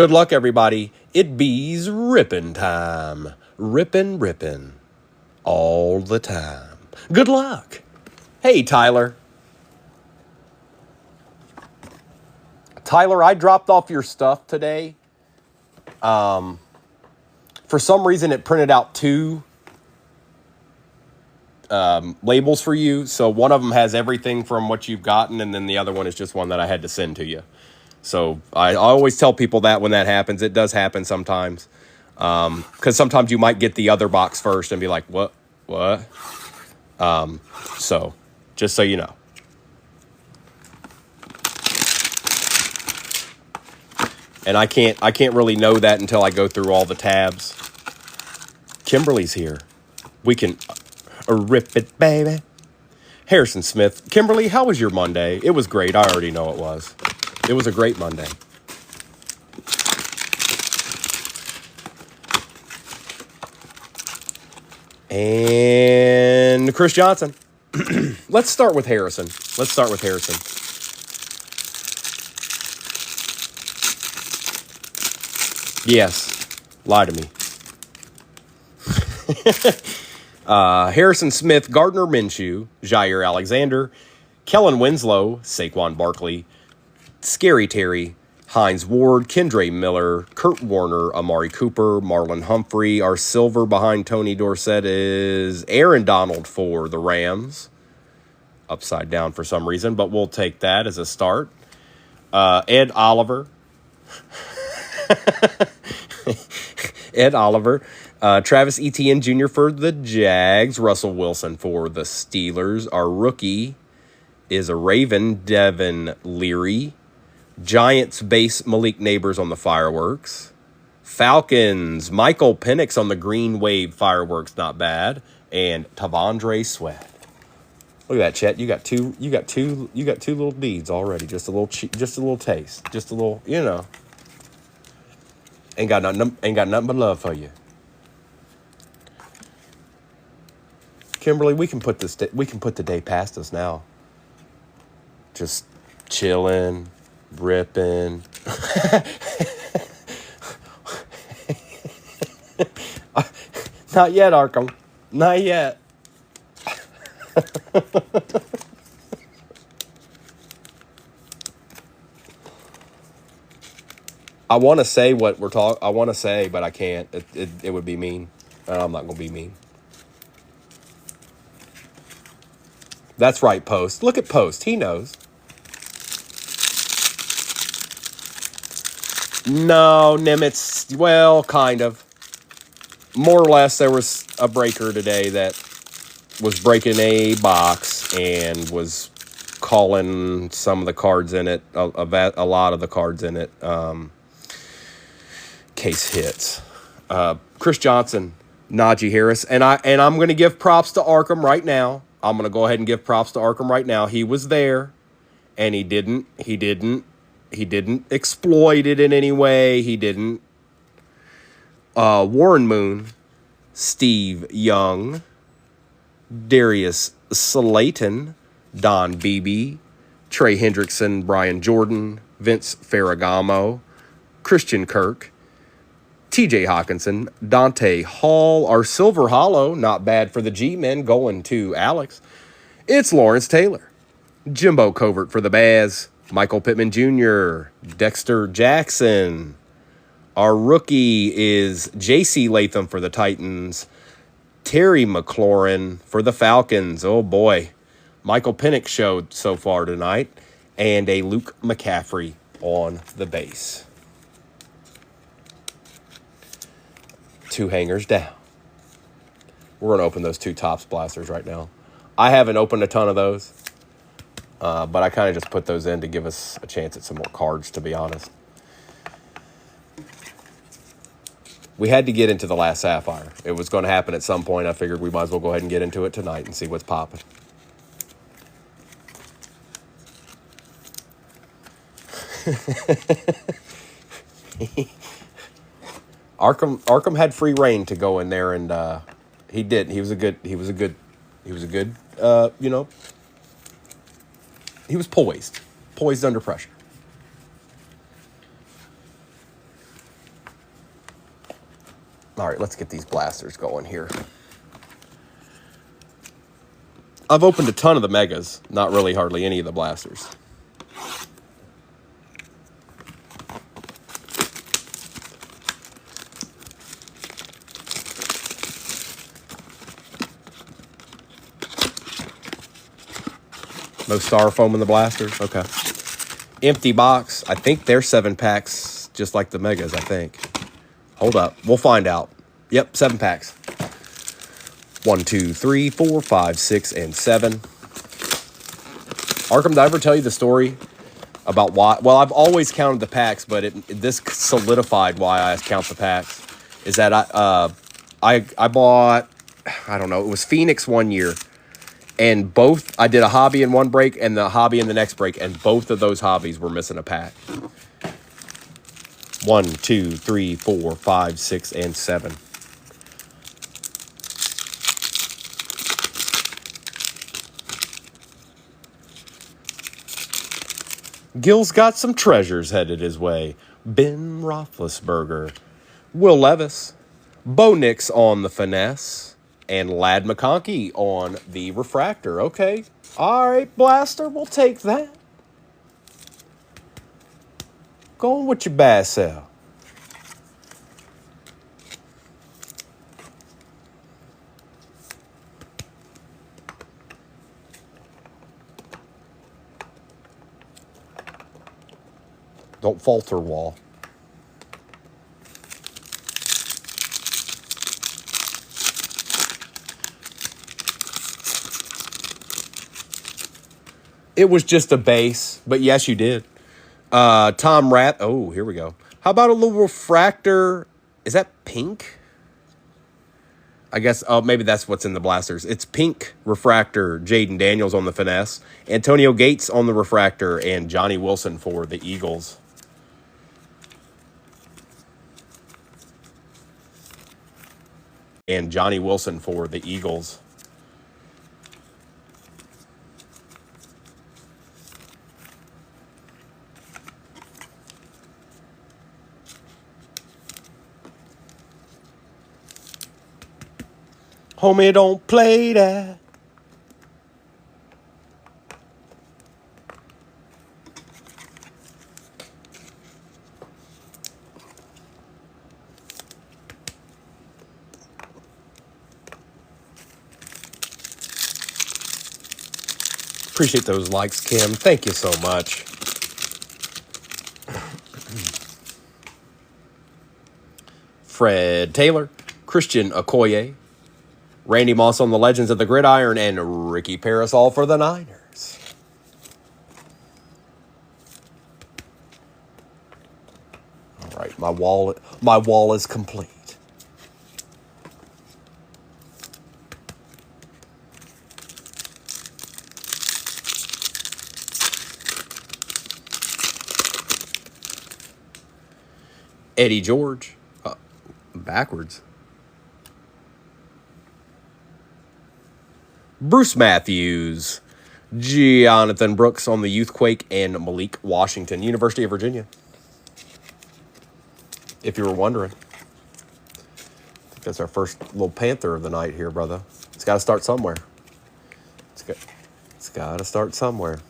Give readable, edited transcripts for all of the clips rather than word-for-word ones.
Good luck, everybody. It bees rippin' time. Rippin' all the time. Good luck. Hey, Tyler. Tyler, I dropped off your stuff today. For some reason, it printed out two labels for you. So one of them has everything from what you've gotten, and then the other one is just one that I had to send to you. So I always tell people that when that happens. It does happen sometimes. Because sometimes you might get the other box first and be like, what? So just so you know. And I can't really know that until I go through all the tabs. Kimberly's here. We can rip it, baby. Harrison Smith. Kimberly, how was your Monday? It was great. I already know it was. It was a great Monday. And Chris Johnson. Let's start with Harrison. Yes. Lie to me. Harrison Smith, Gardner Minshew, Jair Alexander, Kellen Winslow, Saquon Barkley, Scary Terry, Hines Ward, Kendre Miller, Kurt Warner, Amari Cooper, Marlon Humphrey. Our silver behind Tony Dorsett is Aaron Donald for the Rams. Upside down for some reason, but we'll take that as a start. Ed Oliver. Travis Etienne Jr. for the Jags. Russell Wilson for the Steelers. Our rookie is a Raven, Devin Leary. Giants base Malik Neighbors on the fireworks. Falcons, Michael Penix on the Green Wave fireworks, not bad. And Tavondre Sweat. Look at that, Chet. You got two little deeds already. Just a little taste. Just a little, Ain't got nothing but love for you. Kimberly, we can put the day past us now. Just chilling, ripping. Not yet, Arkham. Not yet. I want to say what we're talking. I want to say, but I can't. It would be mean. I'm not going to be mean. That's right, Post. Look at Post. He knows. No, Nimitz. Well, kind of. More or less, there was a breaker today that was breaking a box and was calling some of the cards in it, a lot of the cards in it, case hits. Chris Johnson, Najee Harris, and I'm going to give props to Arkham right now. I'm going to go ahead and give props to Arkham right now. He was there, and he didn't exploit it in any way. He didn't. Warren Moon, Steve Young, Darius Slayton, Don Beebe, Trey Hendrickson, Brian Jordan, Vince Ferragamo, Christian Kirk, TJ Hawkinson, Dante Hall, our Silver Hollow, not bad for the G-men, going to Alex. It's Lawrence Taylor, Jimbo Covert for the Baz, Michael Pittman Jr., Dexter Jackson. Our rookie is J.C. Latham for the Titans, Terry McLaurin for the Falcons. Oh, boy. Michael Penix showed so far tonight. And a Luke McCaffrey on the base. 2 hangers down. We're going to open those 2 Topps blasters right now. I haven't opened a ton of those. But I kind of just put those in to give us a chance at some more cards, to be honest. We had to get into the last Sapphire. It was going to happen at some point. I figured we might as well go ahead and get into it tonight and see what's popping. Arkham had free reign to go in there, and he did. He was poised under pressure. All right, let's get these blasters going here. I've opened a ton of the megas, not really hardly any of the blasters. No styrofoam in the blasters? Okay. Empty box. I think they're 7 packs, just like the megas, I think. Hold up. We'll find out. Yep, 7 packs. 1, 2, 3, 4, 5, 6, and 7. Arkham, did I ever tell you the story about why? Well, I've always counted the packs, but this solidified why I count the packs. Is that I bought, I don't know, it was Phoenix one year. And I did a hobby in one break and the hobby in the next break, and both of those hobbies were missing a pack. 1, 2, 3, 4, 5, 6, and 7. Gil's got some treasures headed his way. Ben Roethlisberger, Will Levis, Bo Nix on the finesse, and Ladd McConkey on the refractor. Okay. All right, Blaster, we'll take that. Go on with your bad self. Don't falter, Wall. It was just a base, but yes, you did. Tom Rath. Oh, here we go. How about a little refractor? Is that pink? I guess, maybe that's what's in the blasters. It's pink refractor. Jaden Daniels on the finesse. Antonio Gates on the refractor. And Johnny Wilson for the Eagles. And Johnny Wilson for the Eagles. Homie, don't play that. Appreciate those likes, Kim. Thank you so much. Fred Taylor, Christian Okoye, Randy Moss on the Legends of the Gridiron, and Ricky Parasol for the Niners. All right, my wall is complete. Eddie George, backwards. Bruce Matthews, Jonathan Brooks on the Youthquake, and Malik Washington, University of Virginia. If you were wondering. I think that's our first little Panther of the night here, brother. It's got to start somewhere. It's got to start somewhere.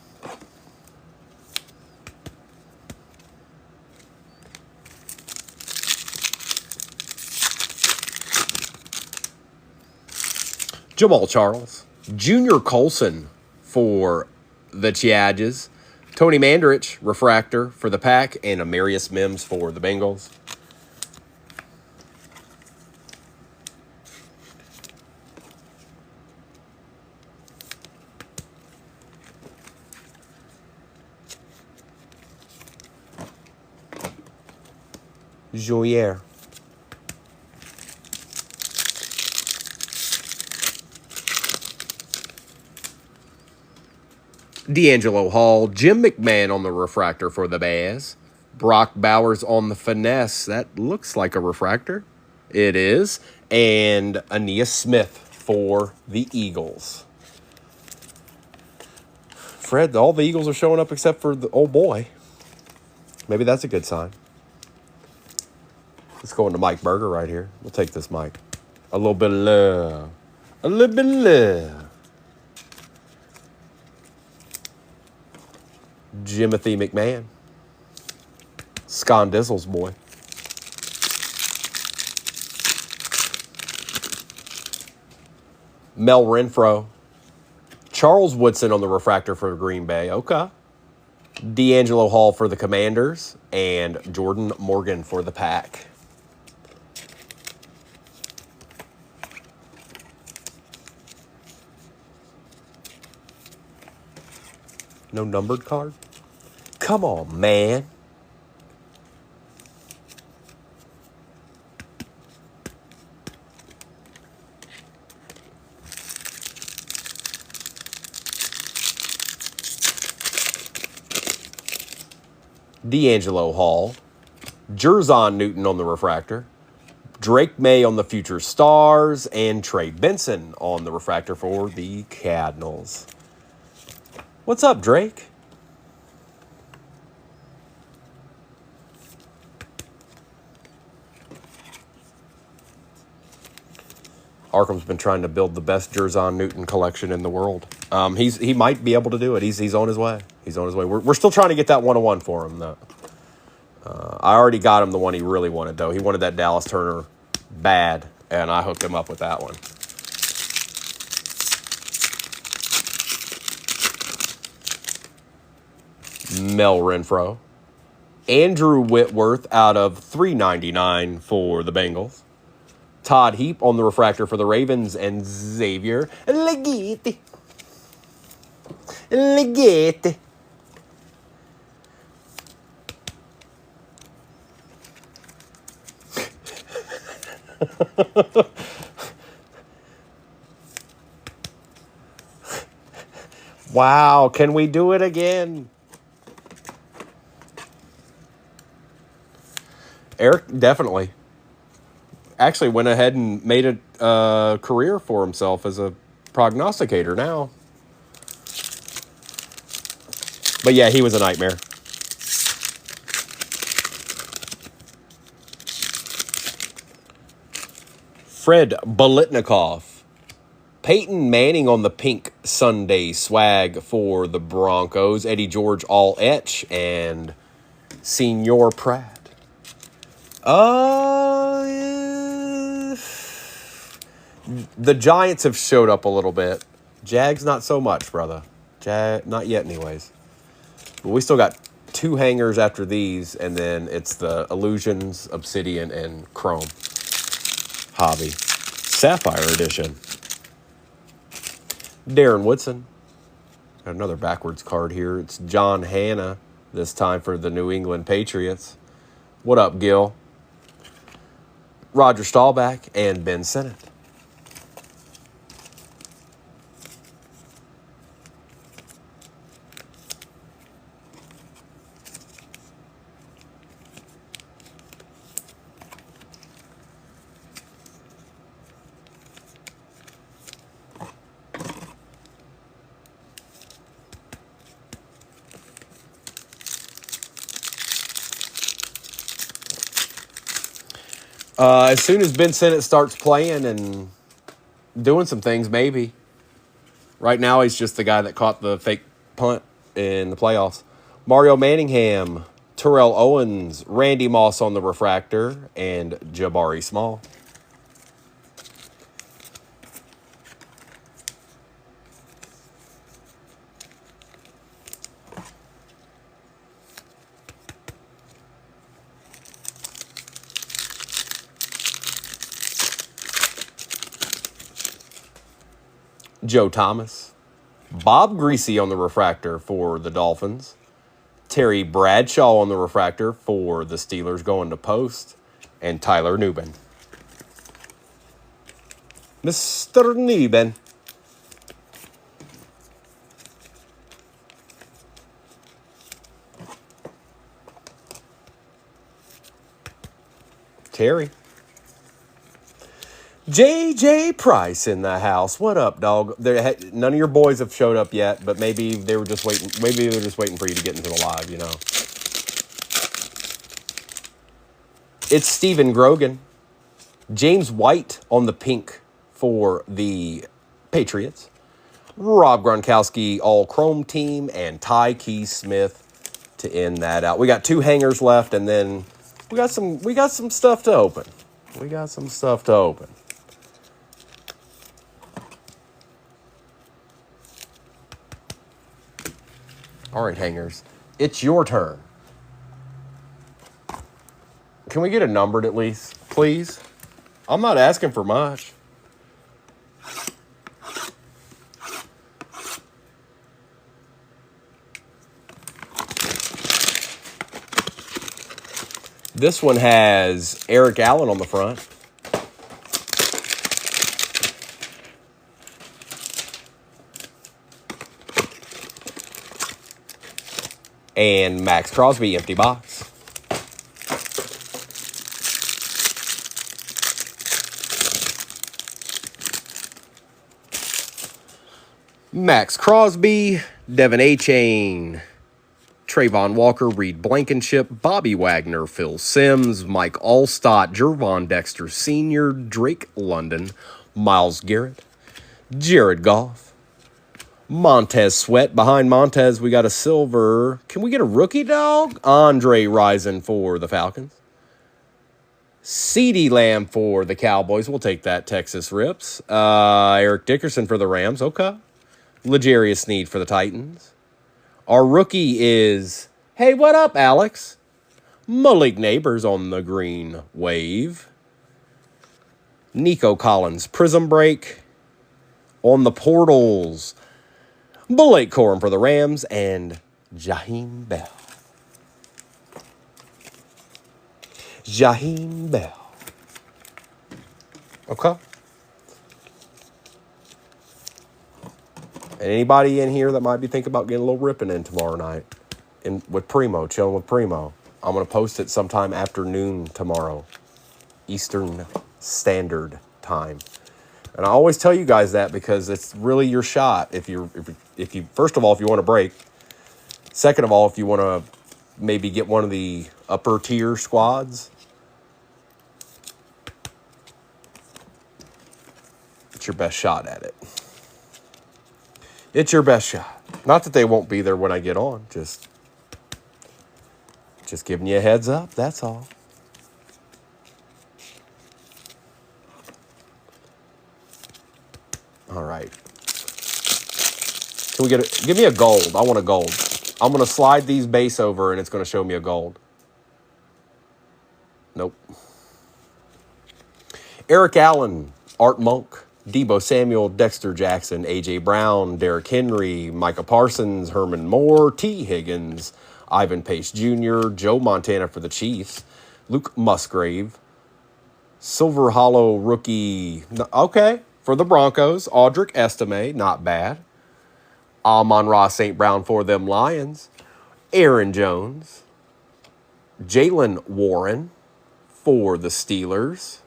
Jamal Charles, Junior Colson for the Chargers, Tony Mandarich, refractor for the Pack, and Amarius Mims for the Bengals. Joyer. D'Angelo Hall, Jim McMahon on the refractor for the Bears. Brock Bowers on the finesse. That looks like a refractor. It is. And Aeneas Smith for the Eagles. Fred, all the Eagles are showing up except for the old boy. Maybe that's a good sign. Let's go into Mike Berger right here. We'll take this, Mike. A little bit of love. A little bit of love. Jimothy McMahon. Scondizzle's boy. Mel Renfro. Charles Woodson on the refractor for Green Bay. Okay. D'Angelo Hall for the Commanders. And Jordan Morgan for the Pack. No numbered card? Come on, man. D'Angelo Hall. Jerzon Newton on the refractor. Drake May on the Future Stars. And Trey Benson on the refractor for the Cardinals. What's up, Drake? Arkham's been trying to build the best Jerzon Newton collection in the world. He might be able to do it. He's on his way. He's on his way. We're still trying to get that 101 for him, though. I already got him the one he really wanted, though. He wanted that Dallas Turner bad, and I hooked him up with that one. Mel Renfro. Andrew Whitworth out of $3.99 for the Bengals. Todd Heap on the refractor for the Ravens. And Xavier Legette. Wow, can we do it again? Eric definitely. Actually went ahead and made a career for himself as a prognosticator now. But yeah, he was a nightmare. Fred Biletnikoff. Peyton Manning on the pink Sunday swag for the Broncos. Eddie George all etch and Senior Pratt. The Giants have showed up a little bit. Jags not so much, brother. Not yet anyways. But we still got 2 hangers after these, and then it's the Illusions, Obsidian, and Chrome. Hobby. Sapphire Edition. Darren Woodson. Got another backwards card here. It's John Hanna, this time for the New England Patriots. What up, Gil? Roger Staubach and Ben Sinnott. As soon as Ben Sinnott starts playing and doing some things, maybe. Right now, he's just the guy that caught the fake punt in the playoffs. Mario Manningham, Terrell Owens, Randy Moss on the refractor, and Jabari Small. Joe Thomas. Bob Greasy on the refractor for the Dolphins. Terry Bradshaw on the refractor for the Steelers going to post. And Tyler Newben. Mr. Newben. Terry. J.J. Price in the house. What up, dog? None of your boys have showed up yet, but maybe they were just waiting. Maybe they were just waiting for you to get into the live, you know. It's Stephen Grogan. James White on the pink for the Patriots. Rob Gronkowski all chrome team, and Ty Key Smith to end that out. We got 2 hangers left, and then we got some stuff to open. We got some stuff to open. All right, hangers, it's your turn. Can we get it numbered at least, please? I'm not asking for much. This one has Eric Allen on the front. And Max Crosby, empty box. Max Crosby, Devin A-Chain, Trayvon Walker, Reed Blankenship, Bobby Wagner, Phil Simms, Mike Allstott, Jervon Dexter Sr., Drake London, Myles Garrett, Jared Goff, Montez Sweat. Behind Montez, we got a silver. Can we get a rookie dog? Andre Rison for the Falcons. CeeDee Lamb for the Cowboys. We'll take that, Texas Rips. Eric Dickerson for the Rams. Okay. L'Jarius Sneed for the Titans. Our rookie is, hey, what up, Alex? Malik Neighbors on the green wave. Nico Collins, Prism Break. On the portals, Blake Corum for the Rams and Jaheim Bell. Jaheim Bell. Okay. And anybody in here that might be thinking about getting a little ripping in tomorrow night with Primo, chilling with Primo, I'm going to post it sometime afternoon tomorrow, Eastern Standard Time. And I always tell you guys that because it's really your shot. If you first of all, if you want to break. Second of all, if you want to maybe get one of the upper tier squads, it's your best shot at it. It's your best shot. Not that they won't be there when I get on. Just giving you a heads up. That's all. All right. Can we get it? Give me a gold. I want a gold. I'm going to slide these base over, and it's going to show me a gold. Nope. Eric Allen, Art Monk, Debo Samuel, Dexter Jackson, A.J. Brown, Derrick Henry, Micah Parsons, Herman Moore, T. Higgins, Ivan Pace Jr., Joe Montana for the Chiefs, Luke Musgrave, Silver Hollow rookie, okay, for the Broncos, Audric Estime, not bad. Amon-Ra St. Brown for them Lions, Aaron Jones, Jalen Warren for the Steelers,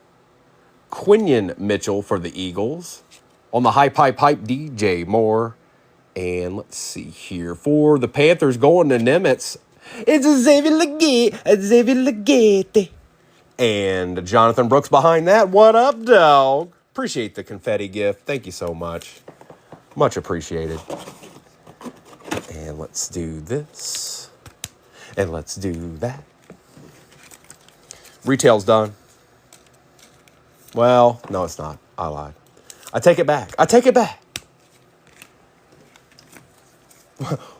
Quinion Mitchell for the Eagles. On the hype, DJ Moore. And let's see here. For the Panthers going to Nimitz, it's Xavier Legette. And Jonathan Brooks behind that. What up, dog? Appreciate the confetti gift. Thank you so much. Much appreciated. And let's do this. And let's do that. Retail's done. Well, no, it's not. I lied. I take it back.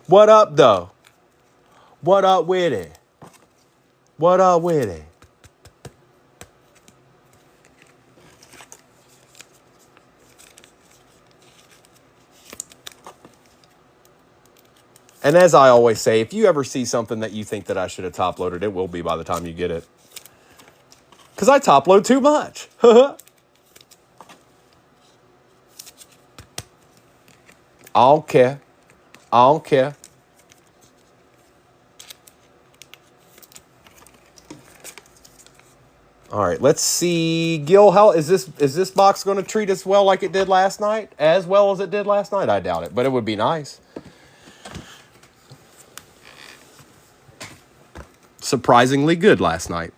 What up, though? What up with it? And as I always say, if you ever see something that you think that I should have top-loaded, it will be by the time you get it. Because I top-load too much. I don't care. All right, let's see. Gil, how is this box going to treat us well like it did last night? As well as it did last night? I doubt it, but it would be nice. Surprisingly good last night.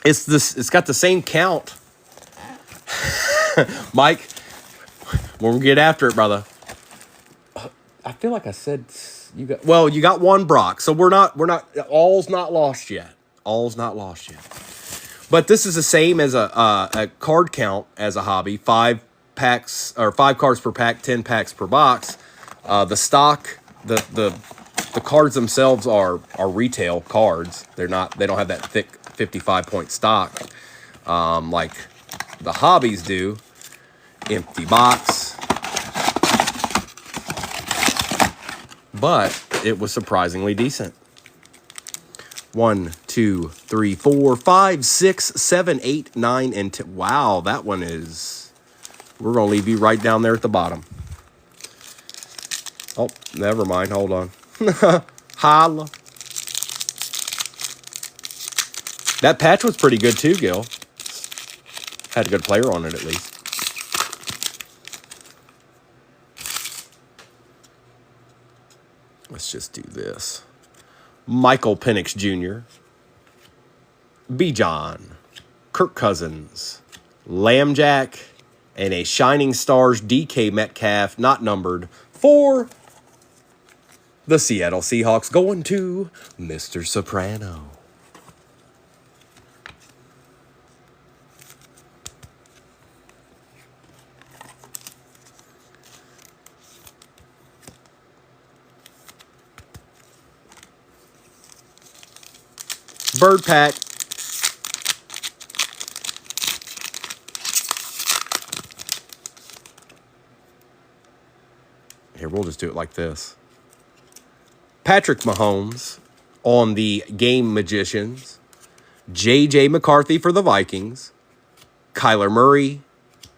It's got the same count. Mike, we'll get after it, brother. I feel like I said you got one Brock, so we're not all's not lost yet. All's not lost yet. But this is the same as a card count as a hobby. 5 packs or 5 cards per pack, 10 packs per box. The stock, the cards themselves are retail cards. They don't have that thick 55-point stock like the hobbies do. Empty box. But it was surprisingly decent. 1, 2, 3, 4, 5, 6, 7, 8, 9, and 10. Wow, that one is... We're going to leave you right down there at the bottom. Oh, never mind. Hold on. Holla. That patch was pretty good too, Gil. Had a good player on it at least. Let's just do this. Michael Penix Jr., B. John, Kirk Cousins, Lambjack, and a Shining Stars DK Metcalf, not numbered, for the Seattle Seahawks, going to Mr. Soprano. Bird pack. Here, we'll just do it like this. Patrick Mahomes on the Game Magicians. J.J. McCarthy for the Vikings. Kyler Murray,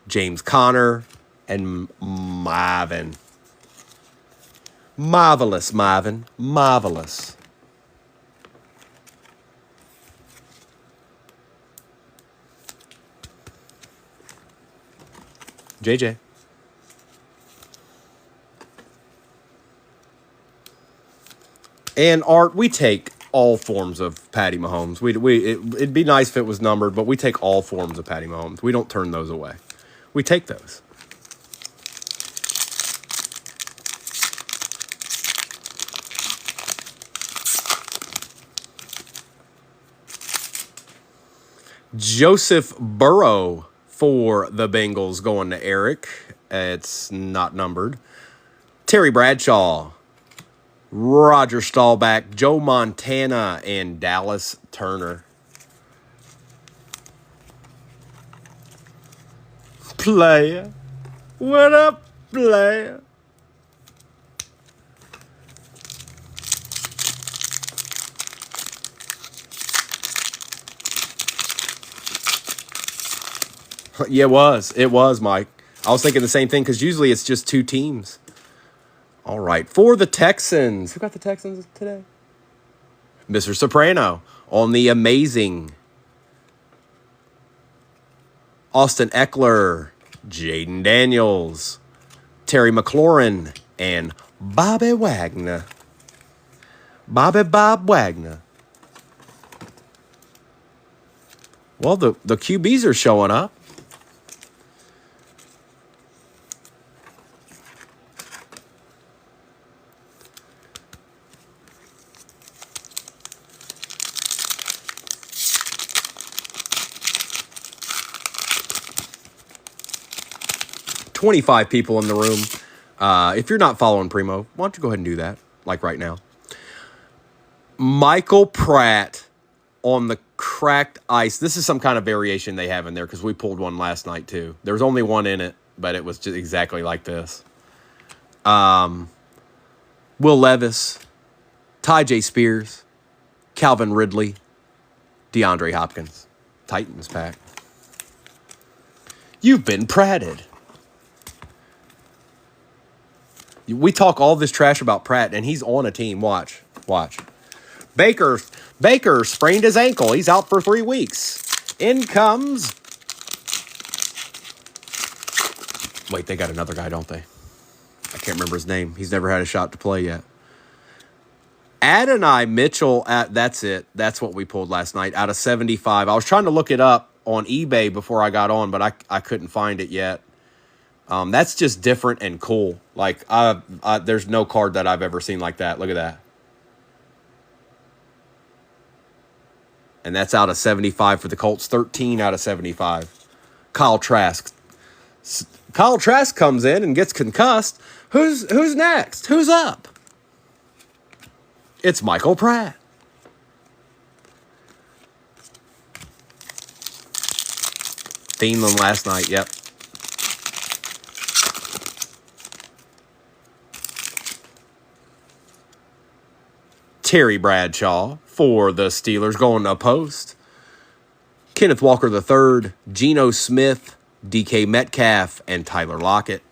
James Conner, and Marvin. Marvelous, Marvin. Marvelous. JJ. And Art, we take all forms of Patty Mahomes. It'd be nice if it was numbered, but we take all forms of Patty Mahomes. We don't turn those away. We take those. Joseph Burrow for the Bengals going to Eric. It's not numbered. Terry Bradshaw, Roger Staubach, Joe Montana, and Dallas Turner. Player. What up, player? Yeah, it was. It was, Mike. I was thinking the same thing because usually it's just 2 teams. All right. For the Texans. Who got the Texans today? Mr. Soprano on the amazing Austin Eckler, Jaden Daniels, Terry McLaurin, and Bobby Wagner. Bob Wagner. Well, the QBs are showing up. $25 people in the room. If you're not following Primo, why don't you go ahead and do that, like right now. Michael Pratt on the cracked ice. This is some kind of variation they have in there because we pulled one last night too. There was only one in it, but it was just exactly like this. Will Levis, Ty J. Spears, Calvin Ridley, DeAndre Hopkins. Titans pack. You've been pratted. We talk all this trash about Pratt, and he's on a team. Watch. Baker sprained his ankle. He's out for 3 weeks. In comes... Wait, they got another guy, don't they? I can't remember his name. He's never had a shot to play yet. Adonai Mitchell, that's it. That's what we pulled last night out of 75. I was trying to look it up on eBay before I got on, but I couldn't find it yet. That's just different and cool. Like, there's no card that I've ever seen like that. Look at that. And that's out of 75 for the Colts. 13 out of 75. Kyle Trask. Kyle Trask comes in and gets concussed. Who's next? Who's up? It's Michael Pratt. Thielen last night, yep. Terry Bradshaw for the Steelers going to post. Kenneth Walker III, Geno Smith, DK Metcalf, and Tyler Lockett.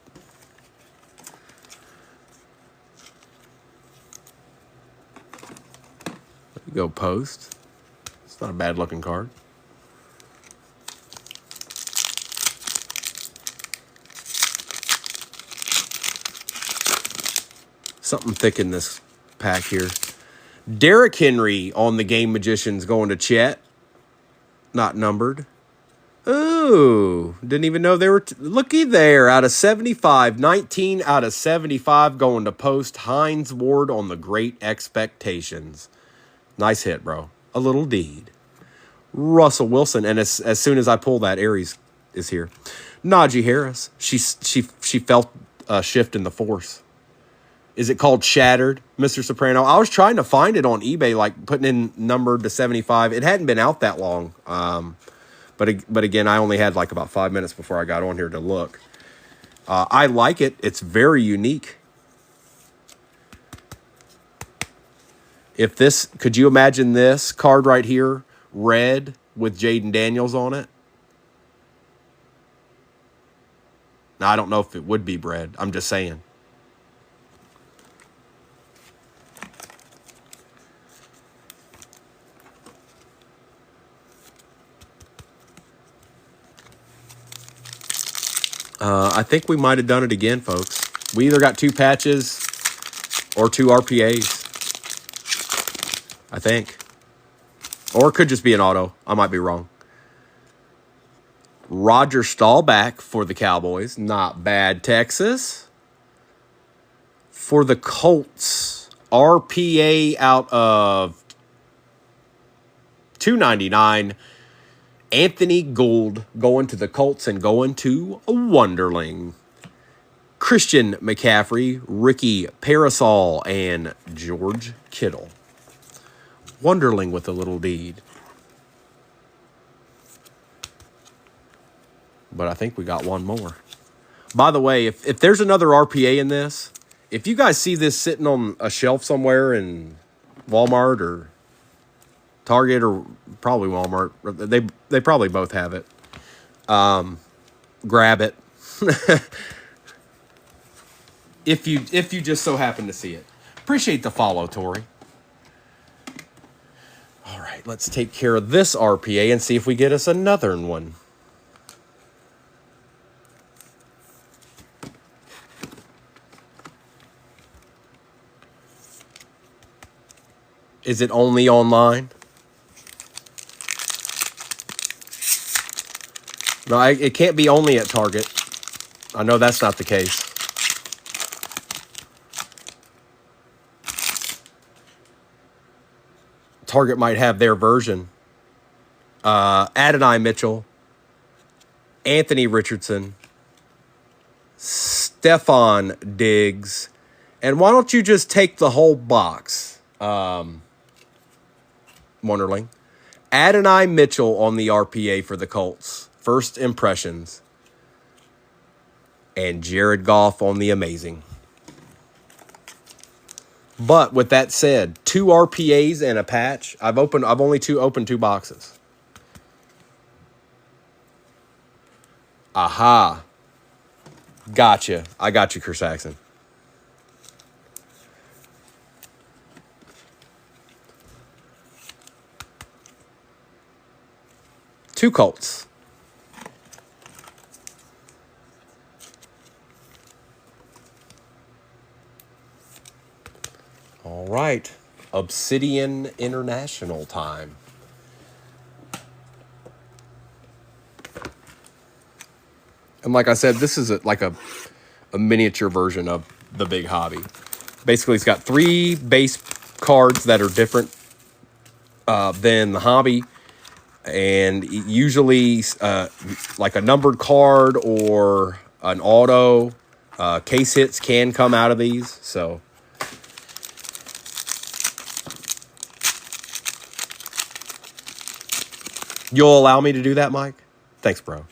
There you go, post. It's not a bad looking card. Something thick in this pack here. Derrick Henry on the Game Magicians going to Chet. Not numbered. Ooh, didn't even know they were... looky there, out of 75. 19 out of 75 going to post. Hines Ward on the Great Expectations. Nice hit, bro. A little deed. Russell Wilson, and as soon as I pull that, Aries is here. Najee Harris. She felt a shift in the force. Is it called Shattered, Mr. Soprano? I was trying to find it on eBay, like putting in numbered to 75. It hadn't been out that long. But again, I only had like about 5 minutes before I got on here to look. I like it. It's very unique. If this, could you imagine this card right here, red with Jaden Daniels on it? Now, I don't know if it would be red. I'm just saying. I think we might have done it again, folks. We either got 2 patches or 2 RPAs. I think. Or it could just be an auto. I might be wrong. Roger Staubach for the Cowboys. Not bad, Texas. For the Colts, RPA out of $2.99. Anthony Gould going to the Colts and going to Wonderling. Christian McCaffrey, Ricky Parasol, and George Kittle. Wonderling with a little deed. But I think we got one more. By the way, if there's another RPA in this, if you guys see this sitting on a shelf somewhere in Walmart or Target or probably Walmart, they probably both have it. Grab it. if you just so happen to see it. Appreciate the follow, Tori. All right, let's take care of this RPA and see if we get us another one. Is it only online? No, it can't be only at Target. I know that's not the case. Target might have their version. Adonai Mitchell, Anthony Richardson, Stephon Diggs, and why don't you just take the whole box, Wonderling? Adonai Mitchell on the RPA for the Colts. First impressions. And Jared Goff on the amazing. But with that said, 2 RPAs and a patch. I've only opened 2 boxes. Aha. Gotcha. I got you, Chris Saxon. Two Colts. All right. Obsidian International time. And like I said, this is like a miniature version of the Big Hobby. Basically, it's got 3 base cards that are different than the Hobby. And usually like a numbered card or an auto. Case hits can come out of these. So you'll allow me to do that, Mike? Thanks, bro.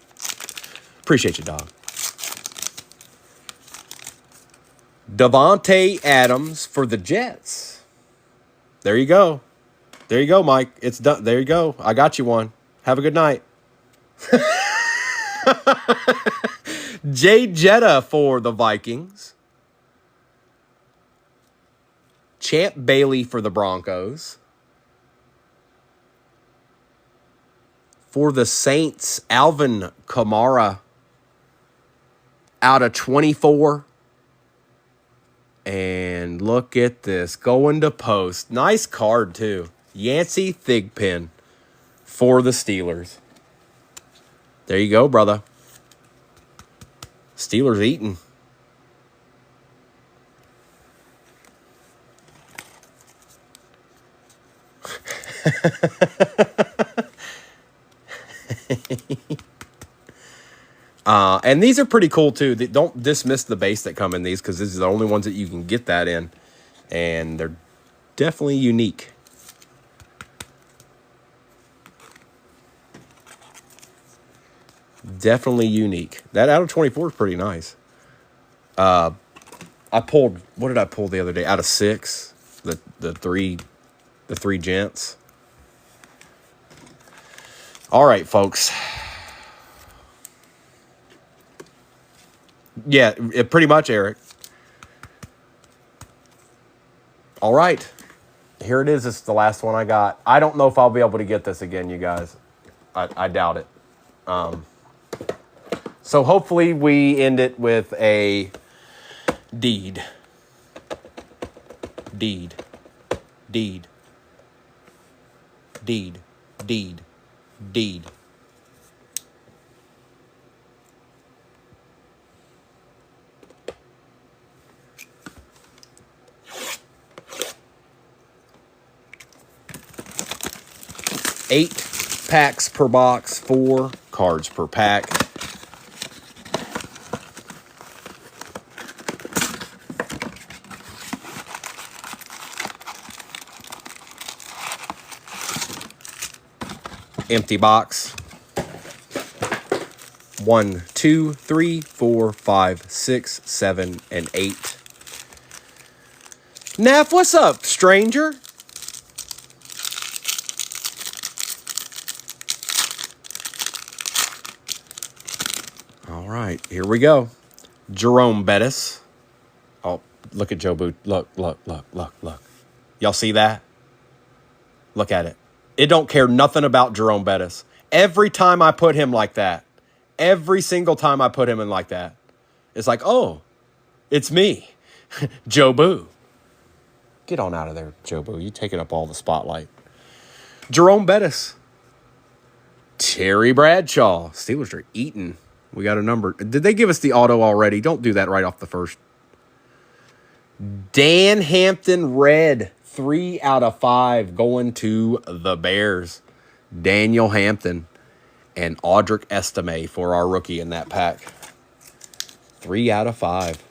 Appreciate you, dog. Davante Adams for the Jets. There you go. There you go, Mike. It's done. There you go. I got you one. Have a good night. Jay Jetta for the Vikings. Champ Bailey for the Broncos. For the Saints, Alvin Kamara out of 24. And look at this. Going to post. Nice card, too. Yancey Thigpen for the Steelers. There you go, brother. Steelers eating. And these are pretty cool, too. Don't dismiss the base that come in these, because these are the only ones that you can get that in. And they're definitely unique. Definitely unique. That out of 24 is pretty nice. I pulled, what did I pull the other day? Out of 6, the three gents. All right, folks. Yeah, pretty much, Eric. All right. Here it is. This is the last one I got. I don't know if I'll be able to get this again, you guys. I doubt it. So hopefully we end it with a deed. Deed. Deed. Deed. Deed. Deed. Eight packs per box, 4 cards per pack. Empty box. 1, 2, 3, 4, 5, 6, 7, and 8. Neff, what's up, stranger? All right, here we go. Jerome Bettis. Oh, look at Joe Boot. Look. Y'all see that? Look at it. It don't care nothing about Jerome Bettis. Every time I put him like that, every single time I put him in like that, it's like, oh, it's me, Joe Boo. Get on out of there, Joe Boo. You taking up all the spotlight. Jerome Bettis. Terry Bradshaw. Steelers are eating. We got a number. Did they give us the auto already? Don't do that right off the first. Dan Hampton Red. 3 out of 5 going to the Bears. Daniel Hampton and Audric Estime for our rookie in that pack. 3 out of 5.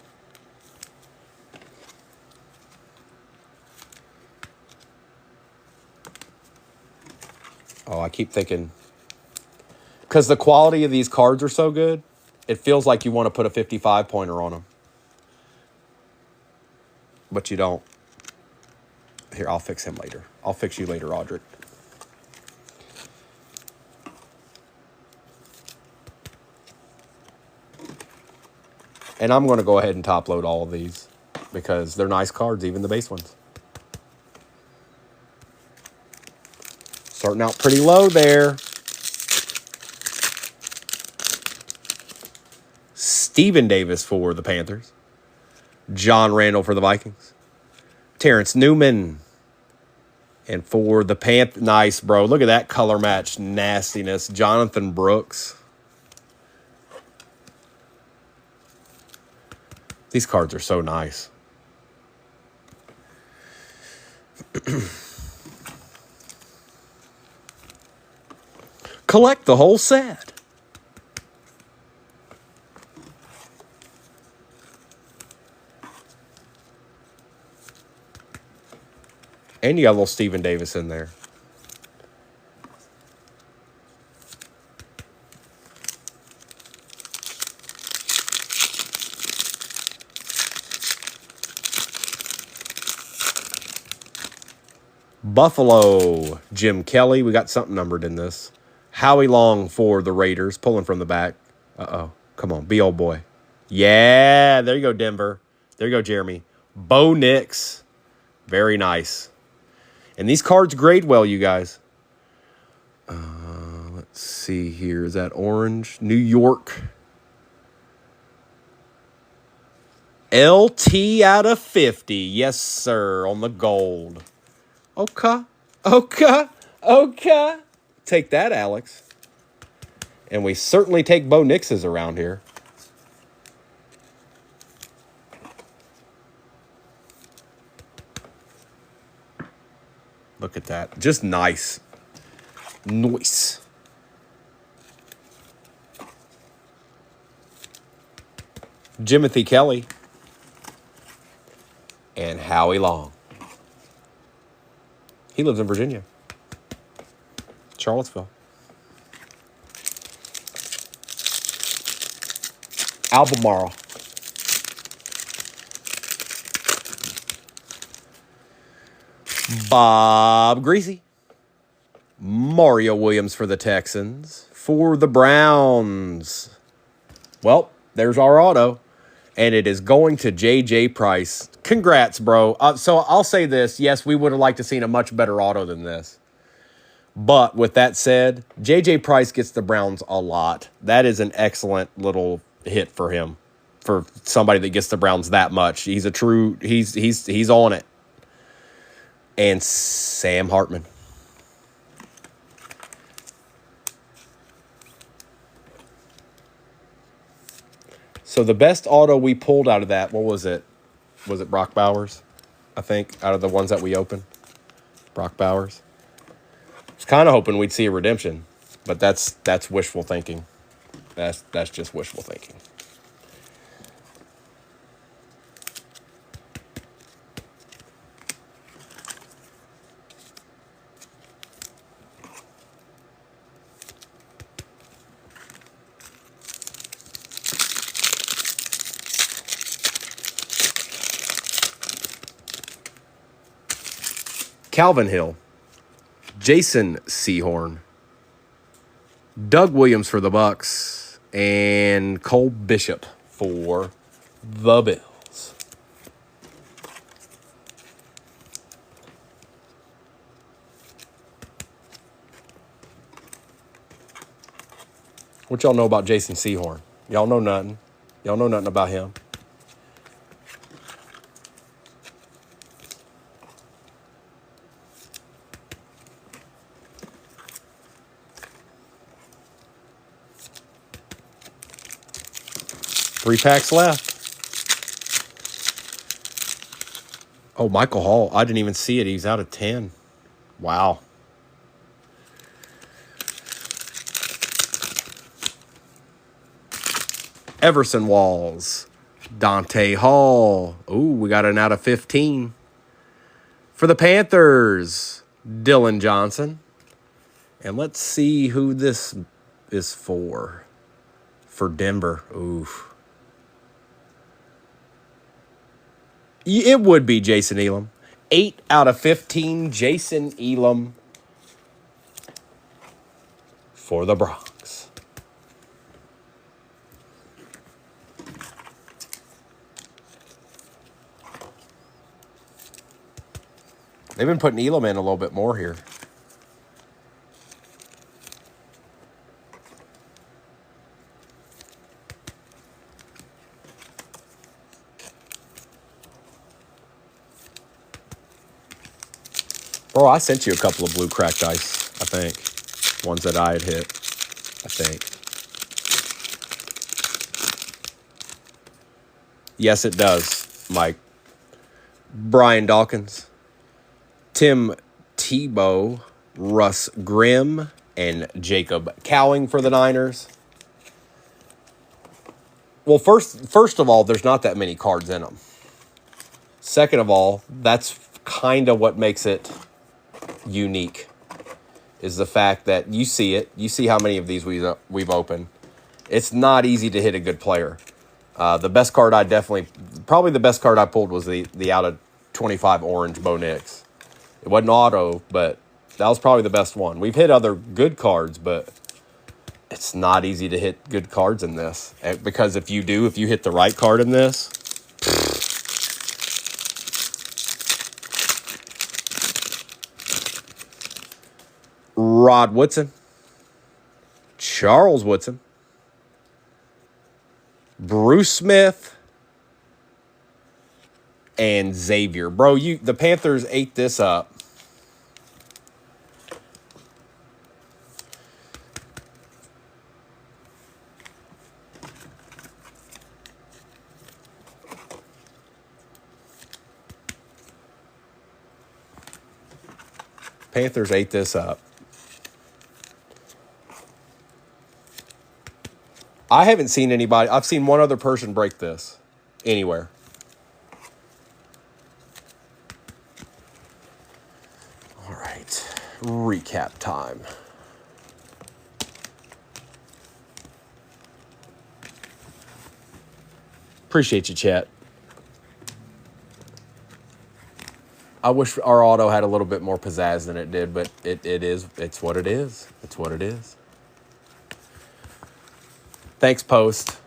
Oh, I keep thinking, because the quality of these cards are so good, it feels like you want to put a 55-pointer on them. But you don't. Here, I'll fix him later. I'll fix you later, Audric. And I'm going to go ahead and top load all of these because they're nice cards, even the base ones. Starting out pretty low there. Steven Davis for the Panthers. John Randall for the Vikings. Terrence Newman And for the nice, bro. Look at that color match nastiness. Jonathan Brooks. These cards are so nice. Collect the whole set. And you got a little Stephen Davis in there. Buffalo, Jim Kelly. We got something numbered in this. Howie Long for the Raiders, pulling from the back. Uh-oh. Come on, be old boy. Yeah, there you go, Denver. There you go, Jeremy. Bo Nix. Very nice. And these cards grade well, you guys. Let's see here. Is that orange? New York. LT out of 50. Yes, sir, on the gold. Okay. Take that, Alex. And we certainly take Bo Nix's around here. Look at that. Just nice. Nice. Jimothy Kelly. And Howie Long. He lives in Virginia. Charlottesville. Albemarle. Bob Greasy. Mario Williams for the Texans. For the Browns. Well, there's our auto. And it is going to J.J. Price. Congrats, bro. So I'll say this. Yes, we would have liked to seen a much better auto than this. But with that said, J.J. Price gets the Browns a lot. That is an excellent little hit for him. For somebody that gets the Browns that much. He's a true, he's on it. And Sam Hartman. So the best auto we pulled out of that, what was it? Was it Brock Bowers? I think, out of the ones that we opened. Brock Bowers. I was kind of hoping we'd see a redemption, but that's wishful thinking. That's just wishful thinking. Calvin Hill, Jason Sehorn, Doug Williams for the Bucks, and Cole Bishop for the Bills. What y'all know about Jason Sehorn? Y'all know nothing. Y'all know nothing about him. Three packs left. Oh, Michael Hall. I didn't even see it. He's out of 10. Wow. Everson Walls. Dante Hall. Ooh, we got an out of 15. For the Panthers, Dylan Johnson. And let's see who this is for. For Denver. Oof. It would be Jason Elam. 8 out of 15, Jason Elam for the Bronx. They've been putting Elam in a little bit more here. Bro, I sent you a couple of blue cracked ice, I think. Ones that I had hit, I think. Yes, it does, Mike. Brian Dawkins, Tim Tebow, Russ Grimm, and Jacob Cowing for the Niners. Well, first of all, there's not that many cards in them. Second of all, that's kind of what makes it unique, is the fact that you see it. You see how many of these we've opened. It's not easy to hit a good player. The best card probably the best card I pulled was the out of 25 orange Bo Nix. It wasn't auto, but that was probably the best one. We've hit other good cards, but it's not easy to hit good cards in this. Because if you hit the right card in this, Rod Woodson, Charles Woodson, Bruce Smith, and Xavier. Bro, the Panthers ate this up. Panthers ate this up. I haven't seen anybody. I've seen one other person break this anywhere. All right. Recap time. Appreciate you, chat. I wish our auto had a little bit more pizzazz than it did, but it's what it is. It's what it is. Thanks, Post.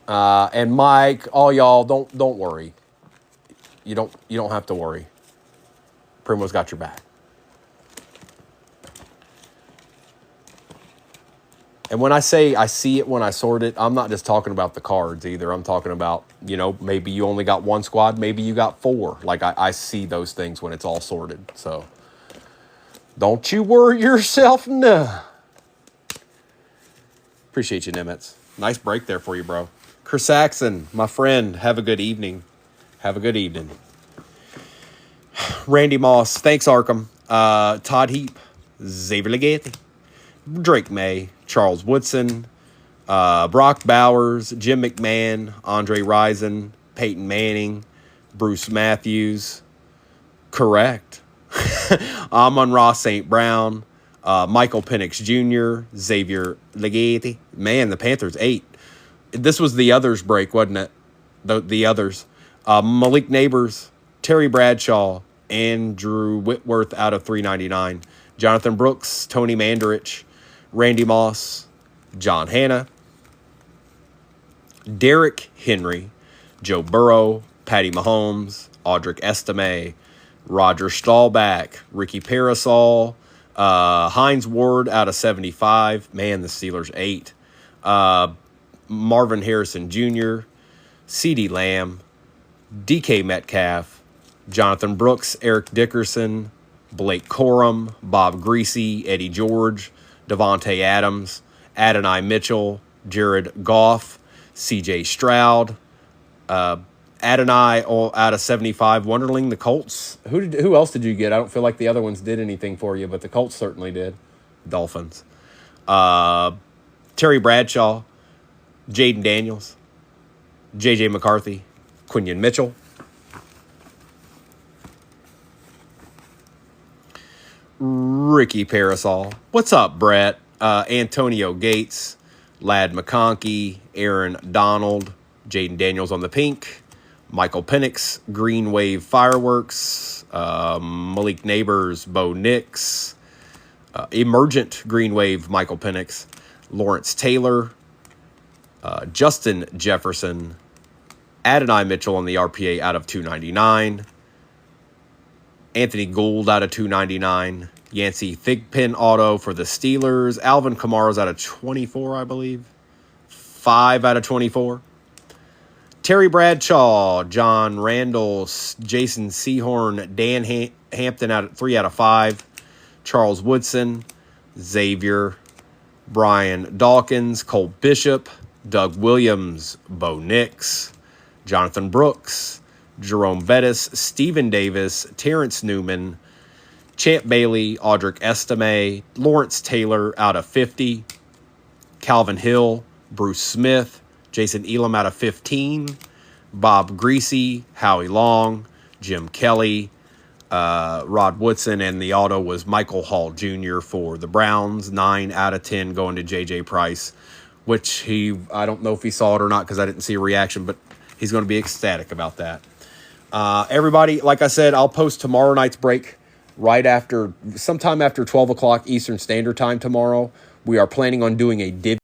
And Mike, all y'all, don't worry. You don't have to worry. Primo's got your back. And when I say I see it when I sort it, I'm not just talking about the cards either. I'm talking about, maybe you only got one squad, maybe you got four. Like I see those things when it's all sorted. So don't you worry yourself, no. Appreciate you, Nimitz. Nice break there for you, bro. Chris Saxon, my friend, have a good evening. Have a good evening. Randy Moss, thanks, Arkham. Todd Heap, Xavier Legati, Drake May, Charles Woodson, Brock Bowers, Jim McMahon, Andre Rison, Peyton Manning, Bruce Matthews. Correct. Amon-Ra St. Brown, Michael Penix Jr., Xavier Legati. Man, the Panthers ate. This was the others break, wasn't it? The others. Malik Neighbors, Terry Bradshaw, Andrew Whitworth out of 399. Jonathan Brooks, Tony Mandarich, Randy Moss, John Hanna, Derrick Henry, Joe Burrow, Patty Mahomes, Audric Estime, Roger Staubach, Ricky Parasol, Hines Ward out of 75. Man, the Steelers ate. Marvin Harrison Jr., CeeDee Lamb, DK Metcalf, Jonathan Brooks, Eric Dickerson, Blake Corum, Bob Greasy, Eddie George, Devontae Adams, Adonai Mitchell, Jared Goff, CJ Stroud, Adonai out of 75. Wonderling, the Colts. Who else did you get? I don't feel like the other ones did anything for you, but the Colts certainly did. Dolphins. Terry Bradshaw, Jaden Daniels, J.J. McCarthy, Quinion Mitchell, Ricky Parasol. What's up, Brett? Antonio Gates, Lad McConkey, Aaron Donald, Jaden Daniels on the pink, Michael Penix, Green Wave Fireworks, Malik Neighbors, Bo Nix, Emergent Green Wave Michael Penix, Lawrence Taylor, Justin Jefferson, Adonai Mitchell on the RPA out of 299, Anthony Gould out of 299, Yancey Thigpen auto for the Steelers, Alvin Kamara's out of 24, I believe, 5 out of 24, Terry Bradshaw, John Randall, Jason Sehorn, Dan Hampton 3 out of 5. Charles Woodson, Xavier, Brian Dawkins, Cole Bishop, Doug Williams, Bo Nix, Jonathan Brooks, Jerome Bettis, Stephen Davis, Terrence Newman, Champ Bailey, Audric Estime, Lawrence Taylor out of 50, Calvin Hill, Bruce Smith, Jason Elam out of 15, Bob Greasy, Howie Long, Jim Kelly, Rod Woodson, and the auto was Michael Hall Jr. for the Browns, 9 out of 10 going to J.J. Price, which I don't know if he saw it or not because I didn't see a reaction, but he's going to be ecstatic about that. Everybody, like I said, I'll post tomorrow night's break sometime after 12 o'clock Eastern Standard Time tomorrow. We are planning on doing a